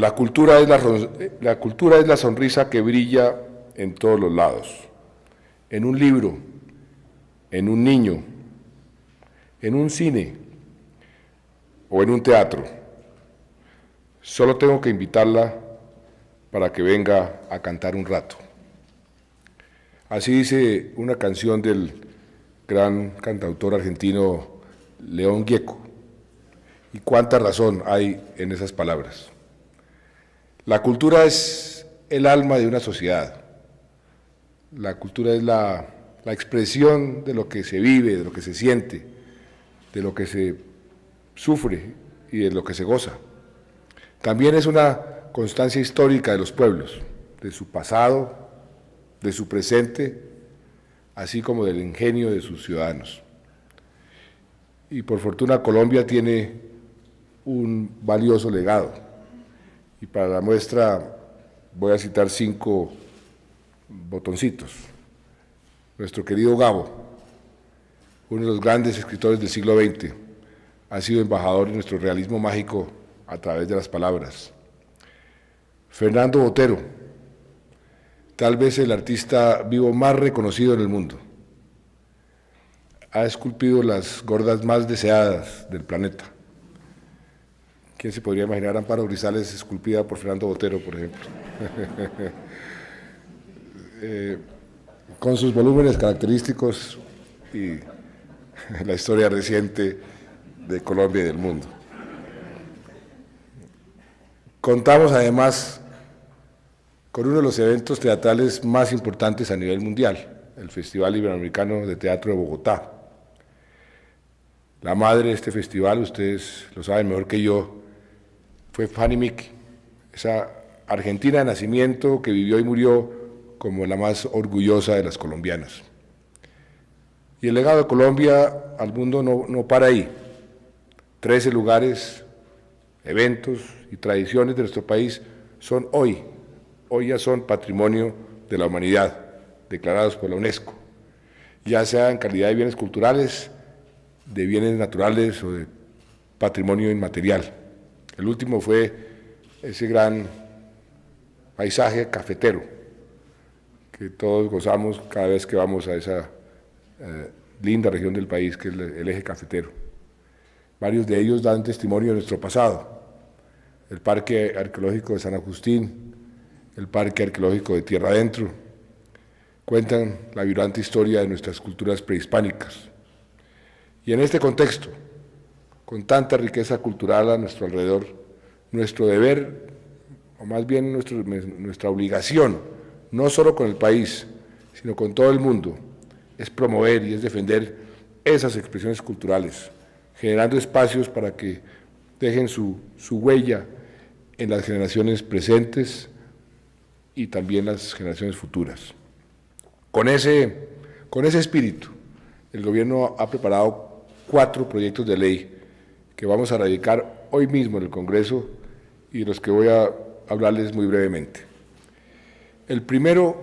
La cultura es la sonrisa que brilla en todos los lados, en un libro, en un niño, en un cine o en un teatro. Solo tengo que invitarla para que venga a cantar un rato. Así dice una canción del gran cantautor argentino León Gieco. Y cuánta razón hay en esas palabras. La cultura es el alma de una sociedad. La cultura es la expresión de lo que se vive, de lo que se siente, de lo que se sufre y de lo que se goza. También es una constancia histórica de los pueblos, de su pasado, de su presente, así como del ingenio de sus ciudadanos. Y por fortuna Colombia tiene un valioso legado. Y para la muestra voy a citar 5 botoncitos. Nuestro querido Gabo, uno de los grandes escritores del siglo XX, ha sido embajador de nuestro realismo mágico a través de las palabras. Fernando Botero, tal vez el artista vivo más reconocido en el mundo. Ha esculpido las gordas más deseadas del planeta. ¿Quién se podría imaginar a Amparo Grisales esculpida por Fernando Botero, por ejemplo? Con sus volúmenes característicos y la historia reciente de Colombia y del mundo. Contamos además con uno de los eventos teatrales más importantes a nivel mundial, el Festival Iberoamericano de Teatro de Bogotá. La madre de este festival, ustedes lo saben mejor que yo, fue Fanny Mickey, esa argentina de nacimiento que vivió y murió como la más orgullosa de las colombianas. Y el legado de Colombia al mundo no para ahí. 13 lugares, eventos y tradiciones de nuestro país son hoy ya son patrimonio de la humanidad, declarados por la UNESCO, ya sea en calidad de bienes culturales, de bienes naturales o de patrimonio inmaterial. El último fue ese gran paisaje cafetero que todos gozamos cada vez que vamos a esa linda región del país que es el eje cafetero. Varios de ellos dan testimonio de nuestro pasado. El Parque Arqueológico de San Agustín, el Parque Arqueológico de Tierra Adentro, cuentan la vibrante historia de nuestras culturas prehispánicas. Y en este contexto, con tanta riqueza cultural a nuestro alrededor, nuestro deber, o más bien nuestra obligación, no solo con el país, sino con todo el mundo, es promover y es defender esas expresiones culturales, generando espacios para que dejen su huella en las generaciones presentes y también las generaciones futuras. Con ese espíritu, el gobierno ha preparado 4 proyectos de ley que vamos a radicar hoy mismo en el Congreso y de los que voy a hablarles muy brevemente. El primero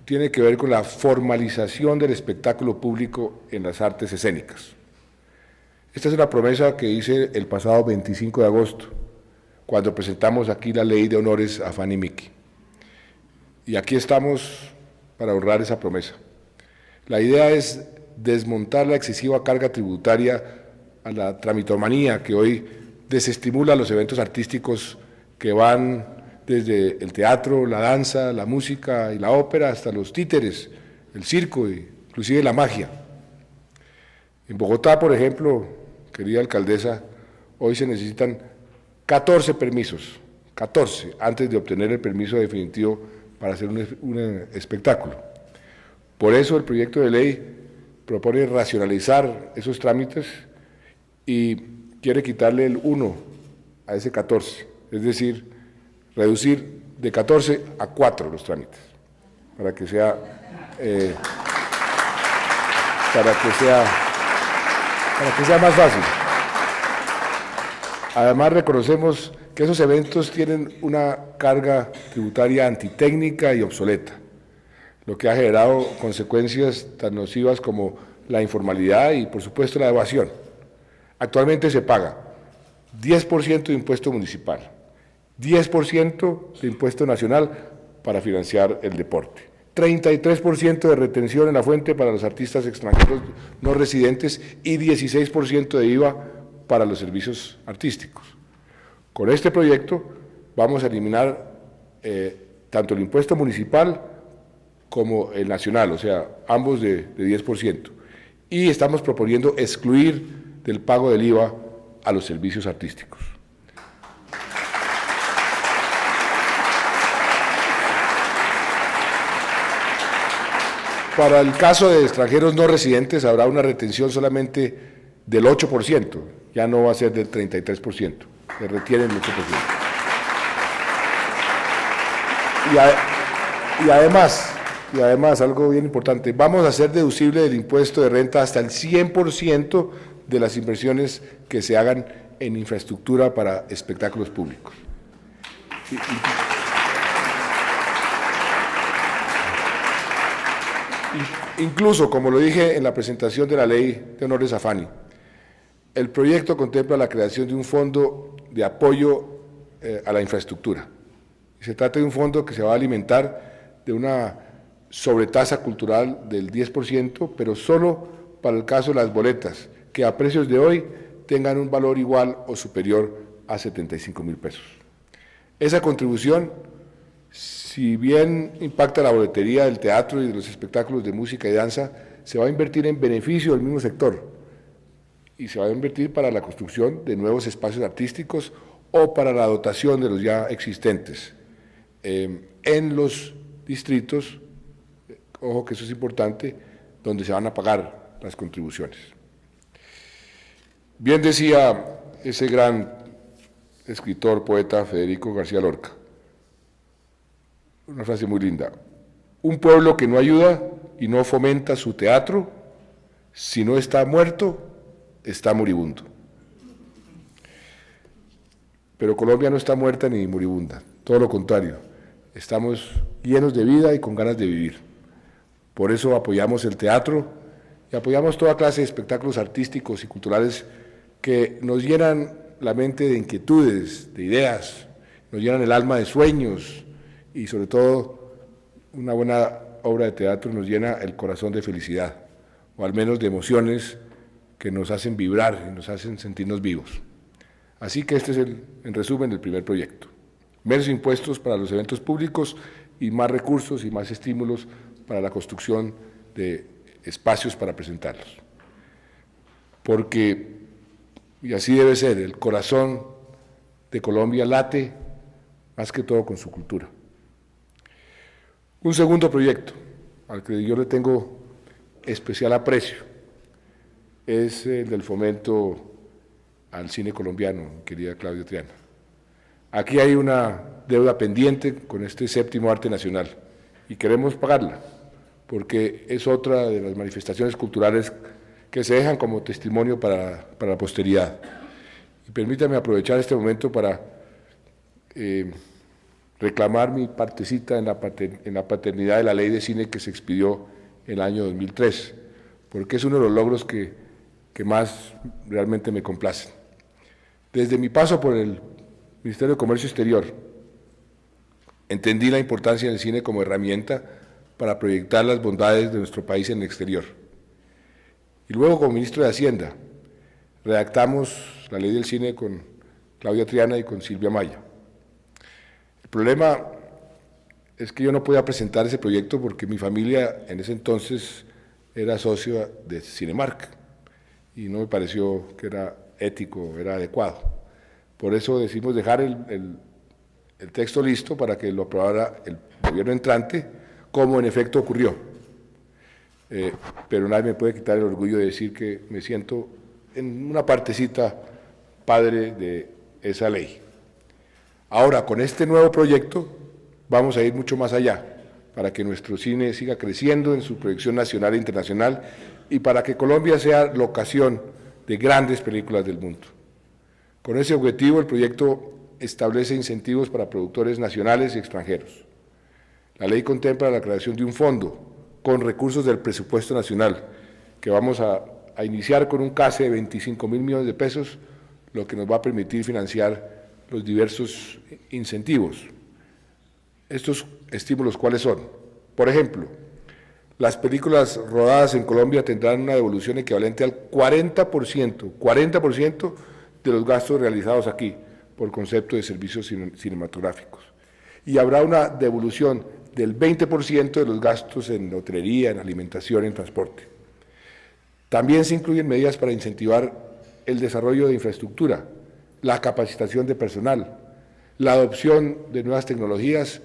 tiene que ver con la formalización del espectáculo público en las artes escénicas. Esta es una promesa que hice el pasado 25 de agosto, cuando presentamos aquí la Ley de Honores a Fanny Mickey. Y aquí estamos para honrar esa promesa. La idea es desmontar la excesiva carga tributaria a la tramitomanía que hoy desestimula los eventos artísticos que van desde el teatro, la danza, la música y la ópera hasta los títeres, el circo e inclusive la magia. En Bogotá, por ejemplo, querida alcaldesa, hoy se necesitan 14 permisos, 14, antes de obtener el permiso definitivo para hacer un espectáculo. Por eso el proyecto de ley propone racionalizar esos trámites y quiere quitarle el 1 a ese 14, es decir, reducir de 14 a 4 los trámites, para que sea más fácil. Además, reconocemos que esos eventos tienen una carga tributaria antitécnica y obsoleta, lo que ha generado consecuencias tan nocivas como la informalidad y, por supuesto, la evasión. Actualmente se paga 10% de impuesto municipal, 10% de impuesto nacional para financiar el deporte, 33% de retención en la fuente para los artistas extranjeros no residentes y 16% de IVA para los servicios artísticos. Con este proyecto vamos a eliminar tanto el impuesto municipal como el nacional, o sea, ambos de 10%, y estamos proponiendo excluir del pago del IVA a los servicios artísticos. Para el caso de extranjeros no residentes habrá una retención solamente del 8%, ya no va a ser del 33%, se retiene el 8%. Y además, algo bien importante, vamos a hacer deducible del impuesto de renta hasta el 100% de las inversiones que se hagan en infraestructura para espectáculos públicos. Incluso, como lo dije en la presentación de la Ley de Honores Afani, el proyecto contempla la creación de un fondo de apoyo a la infraestructura. Se trata de un fondo que se va a alimentar de una sobretasa cultural del 10%, pero solo para el caso de las boletas, que a precios de hoy tengan un valor igual o superior a 75.000 pesos. Esa contribución, si bien impacta la boletería del teatro y de los espectáculos de música y danza, se va a invertir en beneficio del mismo sector y se va a invertir para la construcción de nuevos espacios artísticos o para la dotación de los ya existentes en los distritos, ojo que eso es importante, donde se van a pagar las contribuciones. Bien decía ese gran escritor, poeta Federico García Lorca, una frase muy linda: un pueblo que no ayuda y no fomenta su teatro, si no está muerto, está moribundo. Pero Colombia no está muerta ni moribunda, todo lo contrario, estamos llenos de vida y con ganas de vivir. Por eso apoyamos el teatro y apoyamos toda clase de espectáculos artísticos y culturales que nos llenan la mente de inquietudes, de ideas, nos llenan el alma de sueños y sobre todo una buena obra de teatro nos llena el corazón de felicidad, o al menos de emociones que nos hacen vibrar y nos hacen sentirnos vivos. Así que este es, en resumen, el primer proyecto. Menos impuestos para los eventos públicos y más recursos y más estímulos para la construcción de espacios para presentarlos. Porque, y así debe ser, el corazón de Colombia late más que todo con su cultura. Un segundo proyecto, al que yo le tengo especial aprecio, es el del fomento al cine colombiano, querida Claudia Triana. Aquí hay una deuda pendiente con este séptimo arte nacional y queremos pagarla, porque es otra de las manifestaciones culturales que se dejan como testimonio para la posteridad. Y permítame aprovechar este momento para reclamar mi partecita en la paternidad de la ley de cine que se expidió en el año 2003, porque es uno de los logros que más realmente me complacen. Desde mi paso por el Ministerio de Comercio Exterior, entendí la importancia del cine como herramienta para proyectar las bondades de nuestro país en el exterior. Y luego, como ministro de Hacienda, redactamos la ley del cine con Claudia Triana y con Silvia Maya. El problema es que yo no podía presentar ese proyecto porque mi familia en ese entonces era socio de Cinemark y no me pareció que era ético, era adecuado. Por eso decidimos dejar el texto listo para que lo aprobara el gobierno entrante, como en efecto ocurrió. Pero nadie me puede quitar el orgullo de decir que me siento en una partecita padre de esa ley. Ahora, con este nuevo proyecto, vamos a ir mucho más allá, para que nuestro cine siga creciendo en su proyección nacional e internacional y para que Colombia sea locación de grandes películas del mundo. Con ese objetivo, el proyecto establece incentivos para productores nacionales y extranjeros. La ley contempla la creación de un fondo con recursos del presupuesto nacional, que vamos a iniciar con un CASE de 25.000 millones de pesos, lo que nos va a permitir financiar los diversos incentivos. ¿Estos estímulos cuáles son? Por ejemplo, las películas rodadas en Colombia tendrán una devolución equivalente al 40% de los gastos realizados aquí por concepto de servicios cinematográficos. Y habrá una devolución del 20% de los gastos en hotelería, en alimentación, en transporte. También se incluyen medidas para incentivar el desarrollo de infraestructura, la capacitación de personal, la adopción de nuevas tecnologías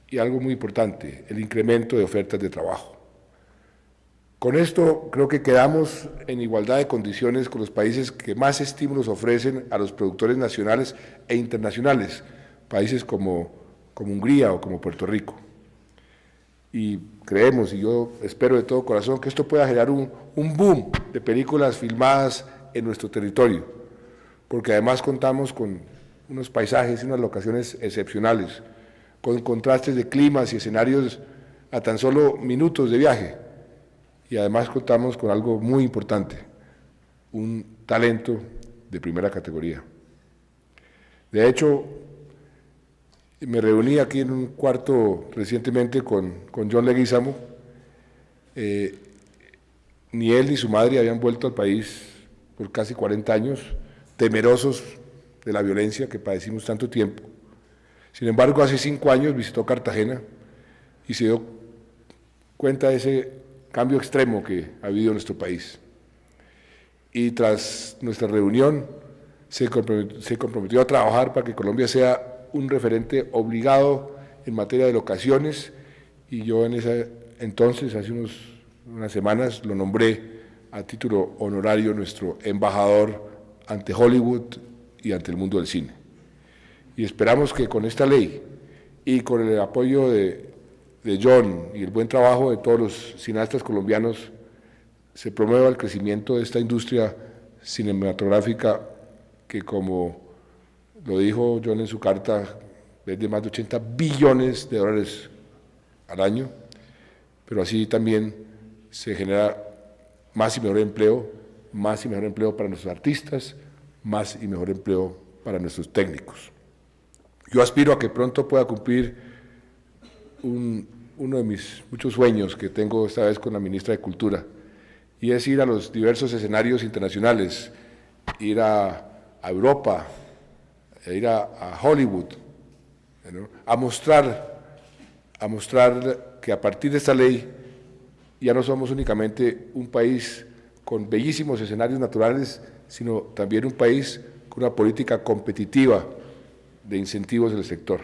y algo muy importante, el incremento de ofertas de trabajo. Con esto creo que quedamos en igualdad de condiciones con los países que más estímulos ofrecen a los productores nacionales e internacionales, países como Hungría o como Puerto Rico. Y creemos, y yo espero de todo corazón, que esto pueda generar un boom de películas filmadas en nuestro territorio, porque además contamos con unos paisajes y unas locaciones excepcionales, con contrastes de climas y escenarios a tan solo minutos de viaje, y además contamos con algo muy importante, un talento de primera categoría. De hecho, me reuní aquí en un cuarto recientemente con John Leguizamo. Ni él ni su madre habían vuelto al país por casi 40 años, temerosos de la violencia que padecimos tanto tiempo. Sin embargo, hace 5 años visitó Cartagena y se dio cuenta de ese cambio extremo que ha habido en nuestro país. Y tras nuestra reunión se comprometió a trabajar para que Colombia sea un referente obligado en materia de locaciones, y yo en ese entonces, hace unas semanas, lo nombré a título honorario nuestro embajador ante Hollywood y ante el mundo del cine. Y esperamos que con esta ley y con el apoyo de John y el buen trabajo de todos los cineastas colombianos se promueva el crecimiento de esta industria cinematográfica que, como lo dijo John en su carta, es de más de 80 billones de dólares al año, pero así también se genera más y mejor empleo para nuestros artistas, más y mejor empleo para nuestros técnicos. Yo aspiro a que pronto pueda cumplir uno de mis muchos sueños que tengo esta vez con la ministra de Cultura, y es ir a los diversos escenarios internacionales, ir a Europa, ir a Hollywood, ¿no? a mostrar que a partir de esta ley ya no somos únicamente un país con bellísimos escenarios naturales, sino también un país con una política competitiva de incentivos del sector.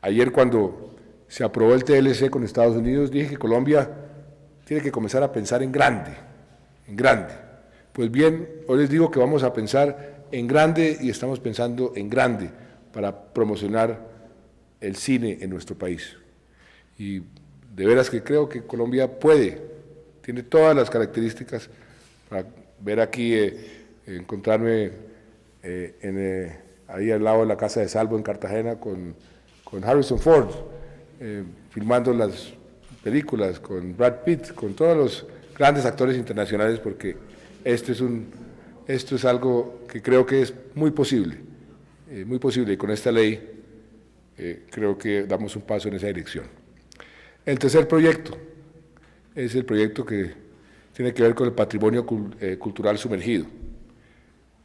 Ayer, cuando se aprobó el TLC con Estados Unidos, dije que Colombia tiene que comenzar a pensar en grande, en grande. Pues bien, hoy les digo que vamos a pensar en grande, y estamos pensando en grande para promocionar el cine en nuestro país. Y de veras que creo que Colombia tiene todas las características para ver aquí, encontrarme ahí al lado de la Casa de Salvo en Cartagena con Harrison Ford, filmando las películas, con Brad Pitt, con todos los grandes actores internacionales, porque esto es algo que creo que es muy posible, y con esta ley creo que damos un paso en esa dirección. El tercer proyecto es el proyecto que tiene que ver con el patrimonio cultural sumergido.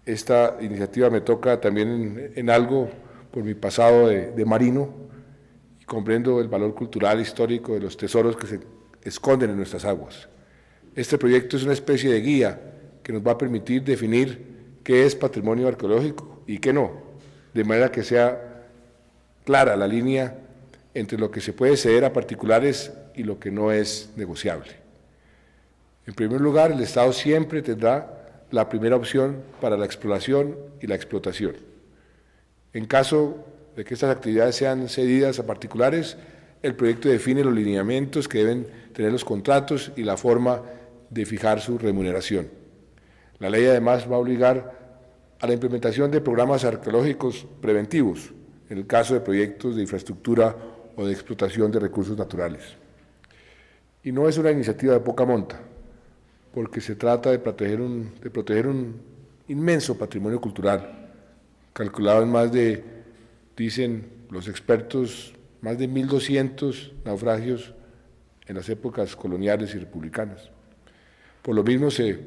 Esta iniciativa me toca también en algo por mi pasado de marino, y comprendo el valor cultural histórico de los tesoros que se esconden en nuestras aguas. Este proyecto es una especie de guía que nos va a permitir definir qué es patrimonio arqueológico y qué no, de manera que sea clara la línea entre lo que se puede ceder a particulares y lo que no es negociable. En primer lugar, el Estado siempre tendrá la primera opción para la exploración y la explotación. En caso de que estas actividades sean cedidas a particulares, el proyecto define los lineamientos que deben tener los contratos y la forma de fijar su remuneración. La ley además va a obligar a la implementación de programas arqueológicos preventivos, en el caso de proyectos de infraestructura o de explotación de recursos naturales. Y no es una iniciativa de poca monta, porque se trata de proteger un inmenso patrimonio cultural, calculado en dicen los expertos, más de 1.200 naufragios en las épocas coloniales y republicanas. Por lo mismo se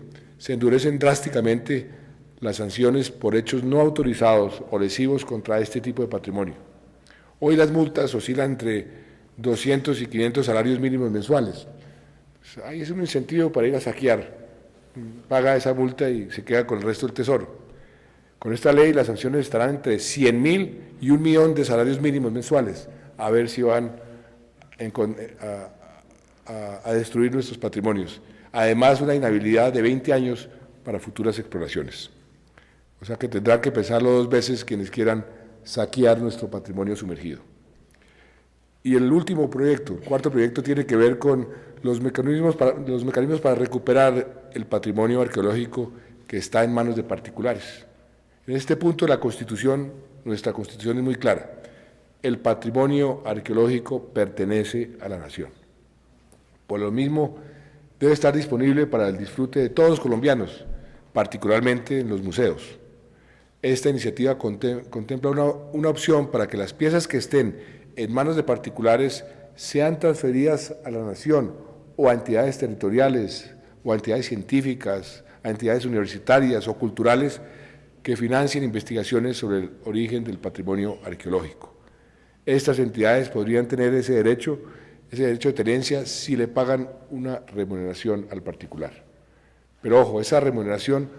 endurecen drásticamente las sanciones por hechos no autorizados o lesivos contra este tipo de patrimonio. Hoy las multas oscilan entre 200 y 500 salarios mínimos mensuales. Pues ahí es un incentivo para ir a saquear. Paga esa multa y se queda con el resto del tesoro. Con esta ley las sanciones estarán entre 100.000 y 1.000.000 de salarios mínimos mensuales, a ver si van a destruir nuestros patrimonios. Además, una inhabilidad de 20 años para futuras exploraciones. O sea que tendrán que pensarlo 2 veces quienes quieran saquear nuestro patrimonio sumergido. Y el último proyecto, el cuarto proyecto, tiene que ver con los mecanismos para recuperar el patrimonio arqueológico que está en manos de particulares. En este punto nuestra Constitución es muy clara. El patrimonio arqueológico pertenece a la nación. Por lo mismo, debe estar disponible para el disfrute de todos los colombianos, particularmente en los museos. Esta iniciativa contempla una opción para que las piezas que estén en manos de particulares sean transferidas a la nación o a entidades territoriales o a entidades científicas, a entidades universitarias o culturales que financien investigaciones sobre el origen del patrimonio arqueológico. Estas entidades podrían tener ese derecho de tenencia si le pagan una remuneración al particular. Pero ojo, esa remuneración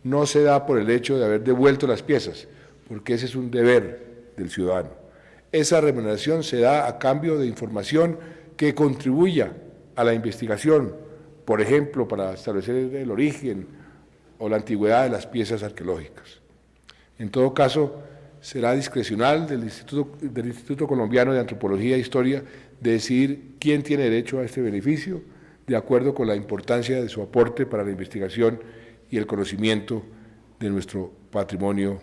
no se da por el hecho de haber devuelto las piezas, porque ese es un deber del ciudadano. Esa remuneración se da a cambio de información que contribuya a la investigación, por ejemplo, para establecer el origen o la antigüedad de las piezas arqueológicas. En todo caso, será discrecional del Instituto Colombiano de Antropología e Historia decidir quién tiene derecho a este beneficio, de acuerdo con la importancia de su aporte para la investigación y el conocimiento de nuestro patrimonio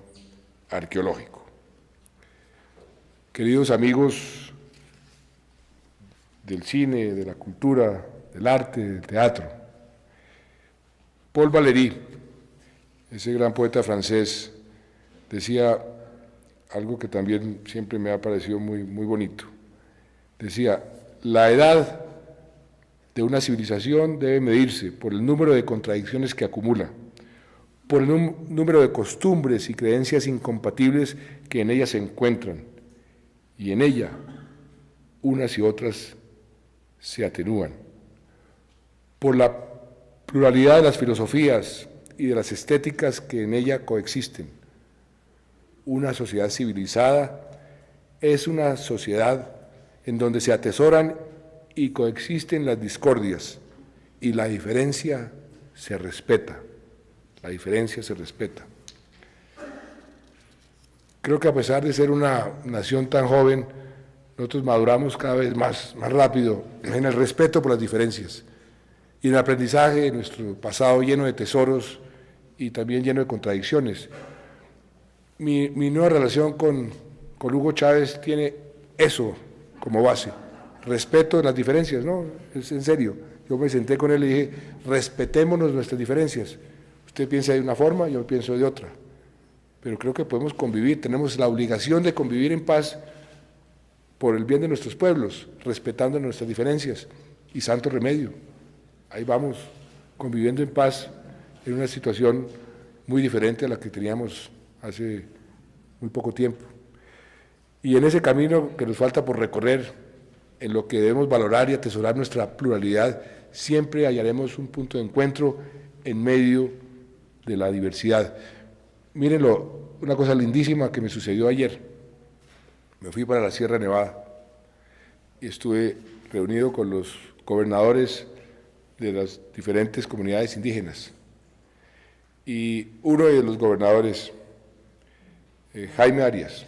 arqueológico. Queridos amigos del cine, de la cultura, del arte, del teatro, Paul Valéry, ese gran poeta francés, decía algo que también siempre me ha parecido muy bonito. Decía, la edad de una civilización debe medirse por el número de contradicciones que acumula, por el número de costumbres y creencias incompatibles que en ella se encuentran, y en ella unas y otras se atenúan, por la pluralidad de las filosofías y de las estéticas que en ella coexisten. Una sociedad civilizada es una sociedad en donde se atesoran y coexisten las discordias y la diferencia se respeta. La diferencia se respeta. Creo que a pesar de ser una nación tan joven, nosotros maduramos cada vez más rápido en el respeto por las diferencias y en el aprendizaje de nuestro pasado lleno de tesoros y también lleno de contradicciones. Mi nueva relación con Hugo Chávez tiene eso como base, respeto de las diferencias, ¿no? Es en serio. Yo me senté con él y dije, respetémonos nuestras diferencias. Usted piensa de una forma, yo pienso de otra. Pero creo que podemos convivir, tenemos la obligación de convivir en paz por el bien de nuestros pueblos, respetando nuestras diferencias. Y santo remedio, ahí vamos, conviviendo en paz en una situación muy diferente a la que teníamos hace muy poco tiempo. Y en ese camino que nos falta por recorrer, en lo que debemos valorar y atesorar nuestra pluralidad, siempre hallaremos un punto de encuentro en medio de la diversidad. Mírenlo, una cosa lindísima que me sucedió ayer. Me fui para la Sierra Nevada y estuve reunido con los gobernadores de las diferentes comunidades indígenas. Y uno de los gobernadores, Jaime Arias,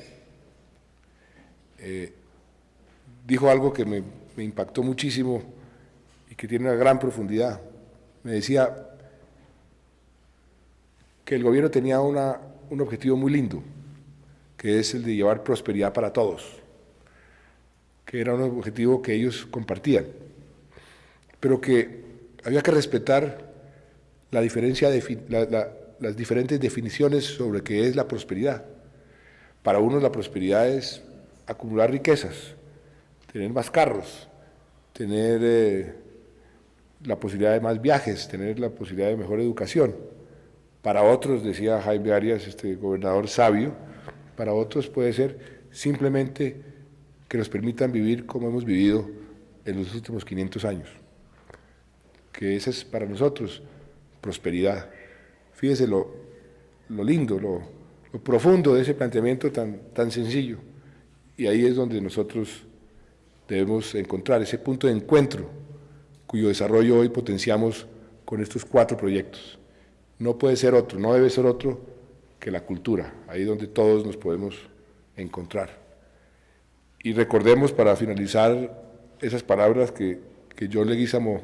dijo algo que me impactó muchísimo y que tiene una gran profundidad. Me decía que el gobierno tenía un objetivo muy lindo, que es el de llevar prosperidad para todos, que era un objetivo que ellos compartían, pero que había que respetar la diferencia las diferentes definiciones sobre qué es la prosperidad. Para unos la prosperidad es acumular riquezas, tener más carros, tener la posibilidad de más viajes, tener la posibilidad de mejor educación. Para otros, decía Jaime Arias, este gobernador sabio, para otros puede ser simplemente que nos permitan vivir como hemos vivido en los últimos 500 años, que esa es para nosotros prosperidad. Fíjese lo lindo, lo profundo de ese planteamiento tan sencillo, y ahí es donde nosotros debemos encontrar ese punto de encuentro cuyo desarrollo hoy potenciamos con estos 4 proyectos. No puede ser otro, no debe ser otro que la cultura, ahí donde todos nos podemos encontrar. Y recordemos, para finalizar, esas palabras que John Leguizamo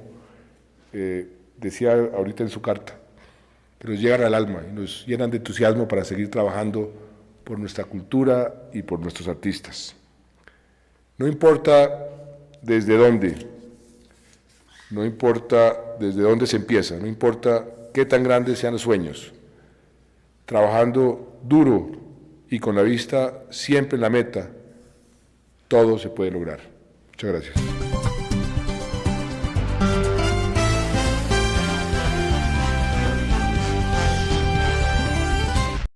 decía ahorita en su carta, que nos llegan al alma y nos llenan de entusiasmo para seguir trabajando por nuestra cultura y por nuestros artistas. No importa desde dónde, no importa desde dónde se empieza, no importa qué tan grandes sean los sueños, trabajando duro y con la vista siempre en la meta, todo se puede lograr. Muchas gracias.